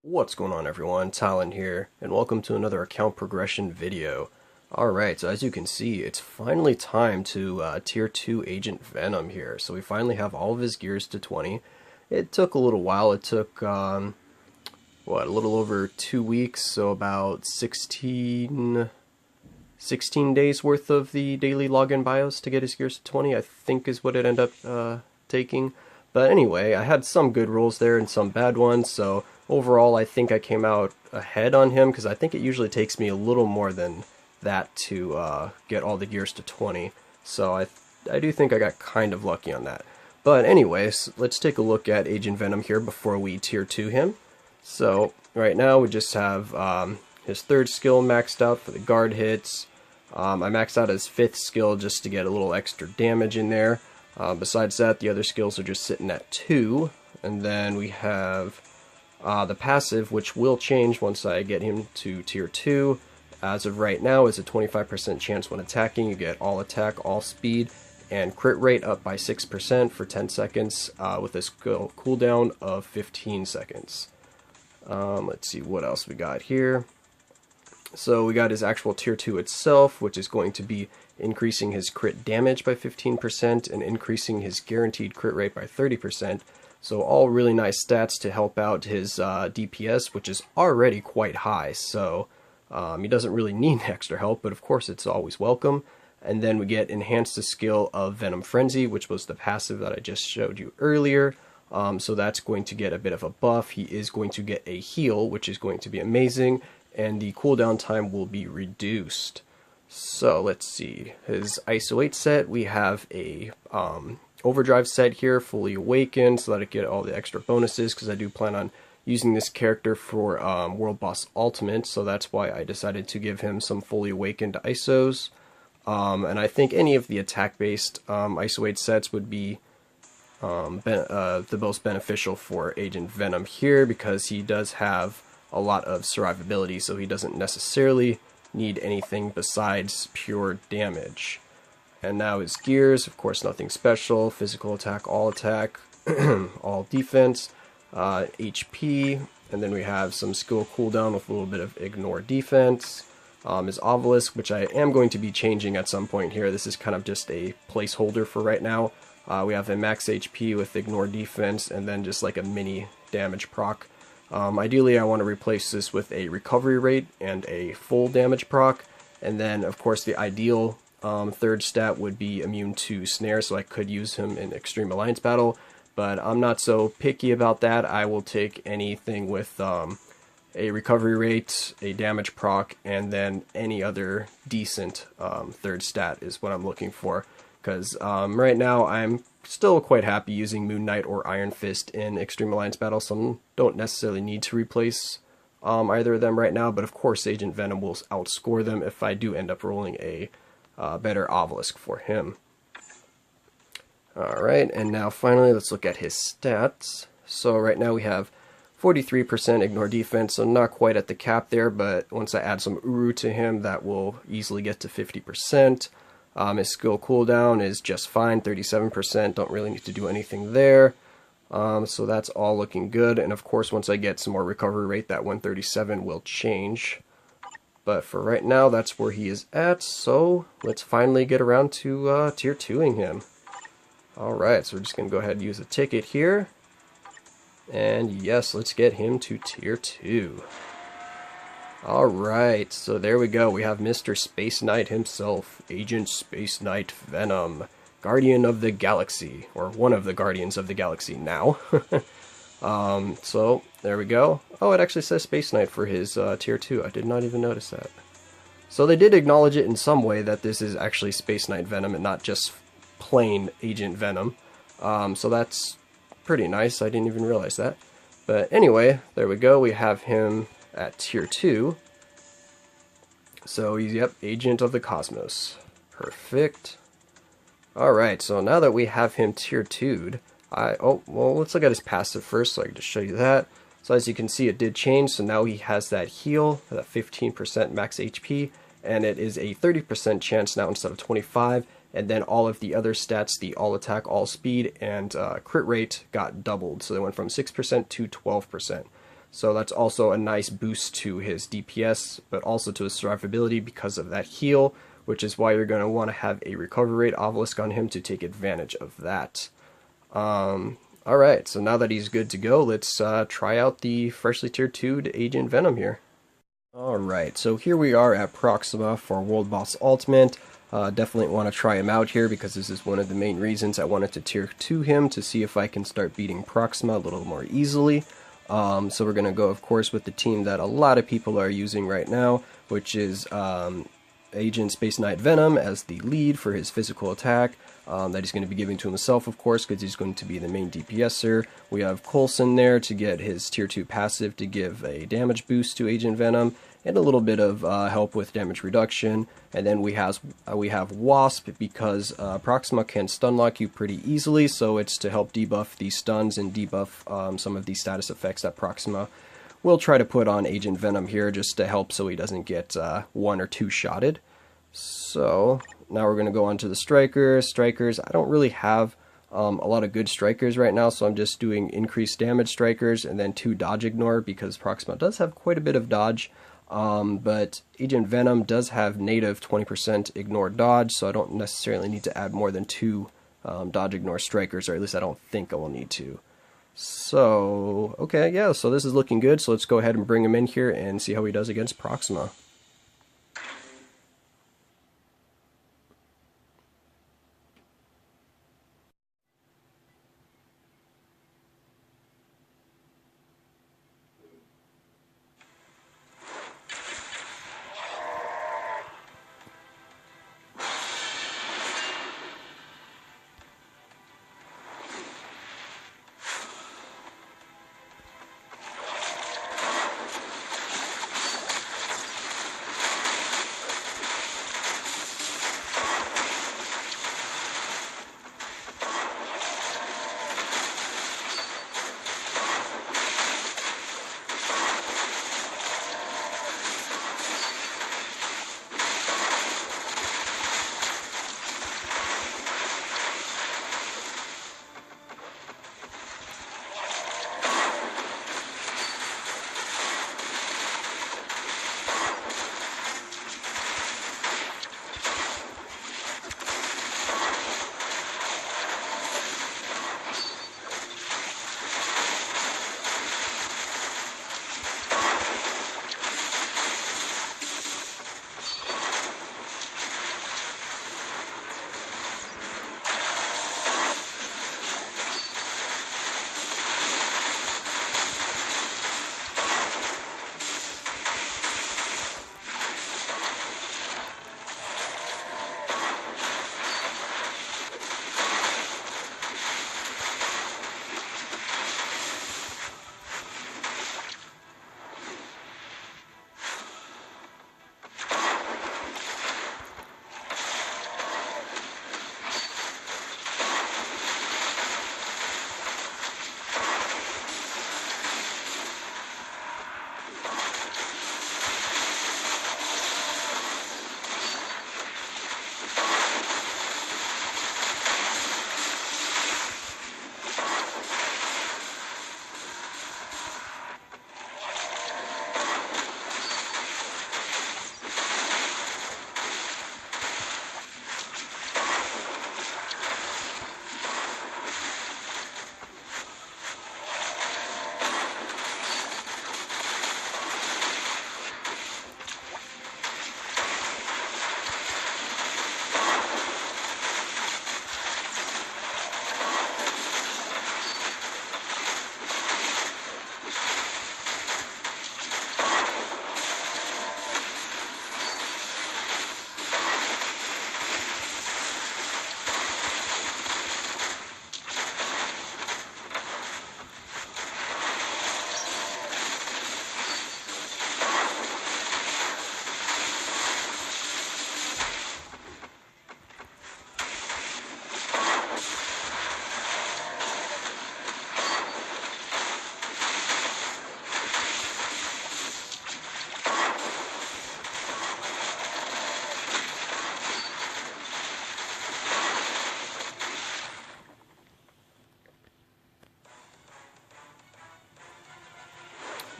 What's going on, everyone? Talon here, and welcome to another account progression video. Alright, so as you can see, it's finally time to tier 2 Agent Venom here. So we finally have all of his gears to 20. It took a little while. It took, a little over 2 weeks, so about 16 days worth of the daily login BIOS to get his gears to 20, I think is what it ended up taking. But anyway, I had some good rolls there and some bad ones, so overall I think I came out ahead on him, because I think it usually takes me a little more than that to get all the gears to 20. So I do think I got kind of lucky on that. But anyways, let's take a look at Agent Venom here before we tier 2 him. So right now we just have his third skill maxed out for the guard hits. I maxed out his fifth skill just to get a little extra damage in there. Besides that, the other skills are just sitting at 2. And then we have the passive, which will change once I get him to tier 2. As of right now, is a 25% chance when attacking. You get all attack, all speed, and crit rate up by 6% for 10 seconds with a skill cooldown of 15 seconds. Let's see what else we got here. So we got his actual tier 2 itself, which is going to be increasing his crit damage by 15% and increasing his guaranteed crit rate by 30%. So all really nice stats to help out his DPS, which is already quite high. So he doesn't really need extra help, but of course it's always welcome. And then we get enhanced the skill of Venom Frenzy, which was the passive that I just showed you earlier. So that's going to get a bit of a buff. He is going to get a heal, which is going to be amazing, and the cooldown time will be reduced. So let's see, his ISO 8 set, we have a overdrive set here, fully awakened, so that I get all the extra bonuses, because I do plan on using this character for World Boss Ultimate, so that's why I decided to give him some fully awakened ISOs. And I think any of the attack-based ISO 8 sets would be the most beneficial for Agent Venom here, because he does have a lot of survivability, so he doesn't necessarily need anything besides pure damage. And now his gears, of course nothing special, physical attack, all defense, HP, and then we have some skill cooldown with a little bit of ignore defense. His obelisk, which I am going to be changing at some point here. This is kind of just a placeholder for right now. We have a max HP with ignore defense, and then just like a mini damage proc. Ideally I want to replace this with a recovery rate and a full damage proc, and then of course the ideal third stat would be immune to snare, so I could use him in Extreme Alliance battle, but I'm not so picky about that. I will take anything with a recovery rate, a damage proc, and then any other decent third stat is what I'm looking for, because right now I'm still quite happy using Moon Knight or Iron Fist in Extreme Alliance battle, so I don't necessarily need to replace either of them right now, but of course Agent Venom will outscore them if I do end up rolling a better obelisk for him. Alright, and now finally let's look at his stats. So right now we have 43% ignore defense, so not quite at the cap there, but once I add some Uru to him, that will easily get to 50%. His skill cooldown is just fine, 37%, don't really need to do anything there. So that's all looking good, and of course once I get some more recovery rate, that 137 will change. But for right now, that's where he is at, so let's finally get around to tier 2ing him. Alright, so we're just going to go ahead and use a ticket here. And yes, let's get him to tier 2. Alright, so there we go. We have Mr. Space Knight himself, Agent Space Knight Venom, Guardian of the Galaxy, or one of the Guardians of the Galaxy now. So there we go. Oh, it actually says Space Knight for his tier 2. I did not even notice that. So they did acknowledge it in some way that this is actually Space Knight Venom and not just plain Agent Venom. So that's pretty nice. I didn't even realize that. But anyway, there we go. We have him at tier 2. So he's, yep, Agent of the Cosmos. Perfect. Alright, so now that we have him tier 2'd, let's look at his passive first so I can just show you that. So as you can see, it did change, so now he has that heal, that 15% max HP, and it is a 30% chance now instead of 25, and then all of the other stats, the all attack, all speed, and crit rate got doubled, so they went from 6% to 12%. So that's also a nice boost to his DPS, but also to his survivability because of that heal, which is why you're going to want to have a recovery rate obelisk on him to take advantage of that. Alright, so now that he's good to go, let's try out the freshly tier 2'd Agent Venom here. Alright, so here we are at Proxima for World Boss Ultimate. Definitely want to try him out here because this is one of the main reasons I wanted to tier 2 him, to see if I can start beating Proxima a little more easily. So we're going to go, of course, with the team that a lot of people are using right now, which is Agent Space Knight Venom as the lead for his physical attack. That he's going to be giving to himself, of course, because he's going to be the main DPSer. We have Coulson there to get his tier 2 passive to give a damage boost to Agent Venom, and a little bit of help with damage reduction. And then we have Wasp, because Proxima can stun lock you pretty easily, so it's to help debuff these stuns and debuff some of these status effects that Proxima will try to put on Agent Venom here, just to help so he doesn't get 1 or 2 shotted. So now we're going to go on to the strikers. Strikers, I don't really have a lot of good strikers right now, so I'm just doing increased damage strikers and then 2 dodge ignore, because Proxima does have quite a bit of dodge. But Agent Venom does have native 20% ignore dodge, so I don't necessarily need to add more than 2 dodge ignore strikers, or at least I don't think I will need to. So, okay, yeah, so this is looking good, so let's go ahead and bring him in here and see how he does against Proxima.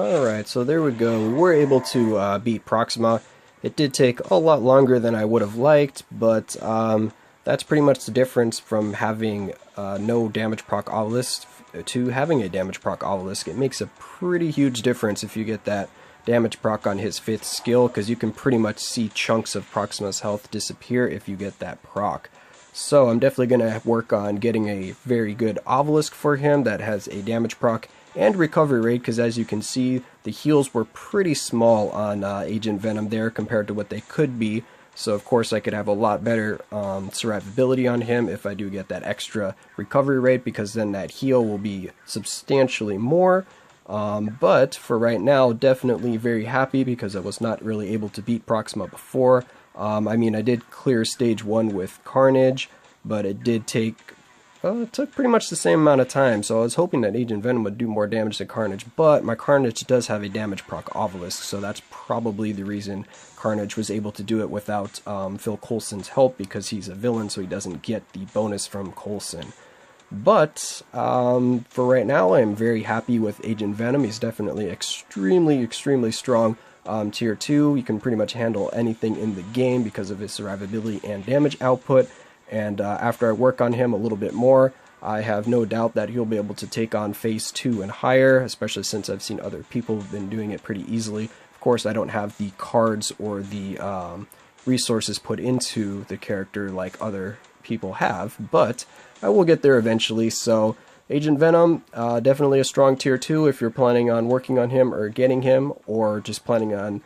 Alright, so there we go. We were able to beat Proxima. It did take a lot longer than I would have liked, but that's pretty much the difference from having no damage proc obelisk to having a damage proc obelisk. It makes a pretty huge difference if you get that damage proc on his 5th skill, because you can pretty much see chunks of Proxima's health disappear if you get that proc. So I'm definitely going to work on getting a very good obelisk for him that has a damage proc and recovery rate, because as you can see, the heals were pretty small on Agent Venom there compared to what they could be. So of course I could have a lot better survivability on him if I do get that extra recovery rate, because then that heal will be substantially more. But for right now, definitely very happy because I was not really able to beat Proxima before. I mean, I did clear stage 1 with Carnage, but it did take it took pretty much the same amount of time, so I was hoping that Agent Venom would do more damage than Carnage, but my Carnage does have a damage proc obelisk, so that's probably the reason Carnage was able to do it without Phil Coulson's help, because he's a villain, so he doesn't get the bonus from Coulson. But for right now, I'm very happy with Agent Venom. He's definitely extremely strong. Tier 2, you can pretty much handle anything in the game because of his survivability and damage output. And after I work on him a little bit more, I have no doubt that he'll be able to take on Phase 2 and higher, especially since I've seen other people who've been doing it pretty easily. Of course, I don't have the cards or the resources put into the character like other people have, but I will get there eventually. So Agent Venom, definitely a strong tier 2 if you're planning on working on him or getting him, or just planning on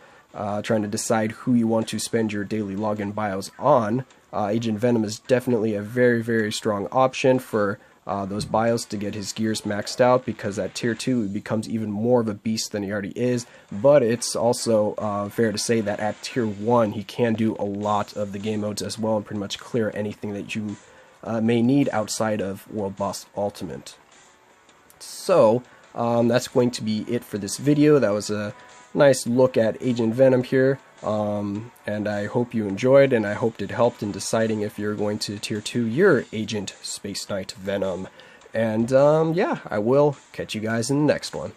trying to decide who you want to spend your daily login bios on. Agent Venom is definitely a very strong option for those bios to get his gears maxed out, because at tier 2 he becomes even more of a beast than he already is. But it's also fair to say that at tier 1 he can do a lot of the game modes as well and pretty much clear anything that you may need outside of World Boss Ultimate. So that's going to be it for this video. That was a nice look at Agent Venom here, and I hope you enjoyed, and I hoped it helped in deciding if you're going to tier 2 your Agent Space Knight Venom. And yeah, I will catch you guys in the next one.